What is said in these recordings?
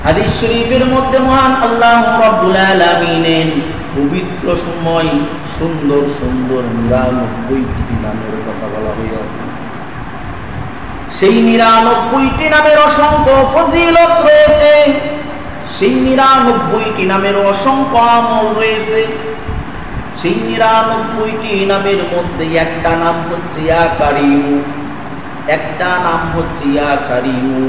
হাদিস শরীফের মধ্যে মহান আল্লাহ রাব্বুল আলামিনের পবিত্র সময় সুন্দর সুন্দর 99টি নামের কথা বলা হয়েছে। সেই 99টি নামের অসংখ্য ফজিলত রয়েছে, সেই 99টি নামের অসংখ্য আমল রয়েছে। সেই 99টি নামের মধ্যে একটা নাম হচ্ছে ইয়া কারিমু, একটা নাম হচ্ছে ইয়া কারিমু,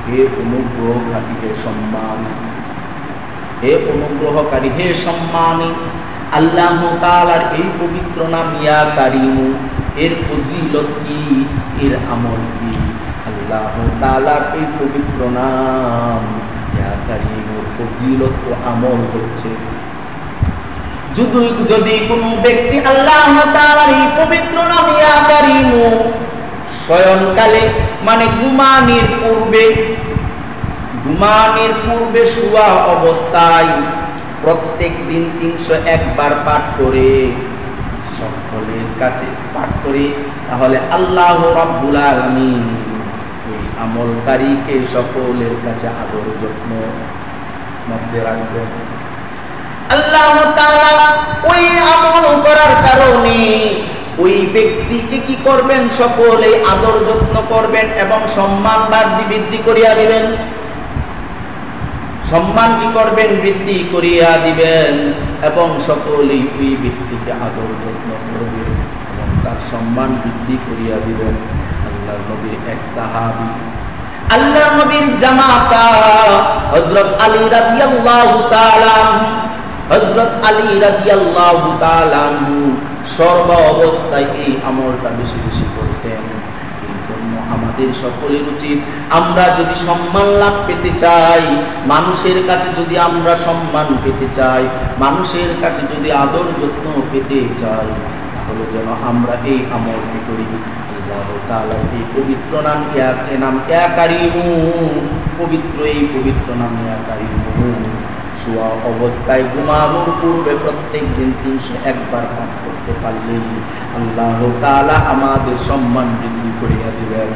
হে অনুগ্রহকারী, হে সম্মানী, হে অনুগ্রহকারী, হে সম্মানী। আল্লাহ তাআলার এই পবিত্র নাম ইয়া কারিমু, এর ফজিলত কি, এর আমল কি? আল্লাহ তাআলার এই পবিত্র নাম ইয়া কারিমুর ফজিলত ও আমল হচ্ছে, যদি কোনো ব্যক্তি আল্লাহ তাআলার এই পবিত্র নাম ইয়া কারিমু শয়নকালে মানে ঘুমানোর পূর্বে শোয়া অবস্থায় প্রত্যেক দিন 301 বার পাঠ করে সকলের কাছে পাঠ করে, তাহলে আল্লাহ রাব্বুল আলামিন ওই আমলকারীকে সকলের কাছে আদর যত্ন মধ্যে রাখবেন। আল্লাহ তাআলা ওই আমল করার কারণে ওই ব্যক্তিকে কি করবেন? সকলে আদর যত্ন করবেন এবং সম্মান বৃদ্ধি করিয়া দিবেন। সম্মান কি করবেন? বৃদ্ধি করিয়া দিবেন এবং সকলেই ওই ব্যক্তিকে আদর যত্ন করবে এবং তার সম্মান বৃদ্ধি করিয়া দিবেন। আল্লাহর নবীর এক সাহাবী, আল্লাহর নবীর জামাতা হযরত আলী রাদিয়াল্লাহু তাআলা আনহু, হযরত আলী রাদিয়াল্লাহু তাআলা আনহু সর্ব অবস্থায় এই আমলটা বেশি বেশি করতেন। এই জন্য আমাদের সকলের উচিত, আমরা যদি সম্মান লাভ পেতে চাই, মানুষের কাছে যদি আমরা সম্মান পেতে চাই, মানুষের কাছে যদি আদর যত্ন পেতে চাই, তাহলে যেন আমরা এই আমলটি করি। আল্লাহ তাআলার এই পবিত্র নাম ইয়া কারিমু, পবিত্র এই পবিত্র নাম ইয়া কারিমু শোয়া অবস্থায় ঘুমানোর পূর্বে প্রত্যেক দিন 301 বার পাঠ করতে পারলেই আল্লাহ তাআলা আমাদের সম্মান বৃদ্ধি করিয়া দিবেন।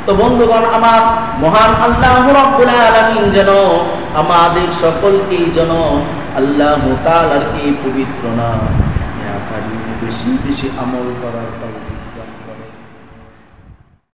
তো বন্ধুগণ, আমার মহান আল্লাহ রাব্বুল আলামিন যেন আমাদের সকলকেই যেন আল্লাহ তাআলার এই পবিত্র নাম ইয়া কারিমু বেশি বেশি আমল করার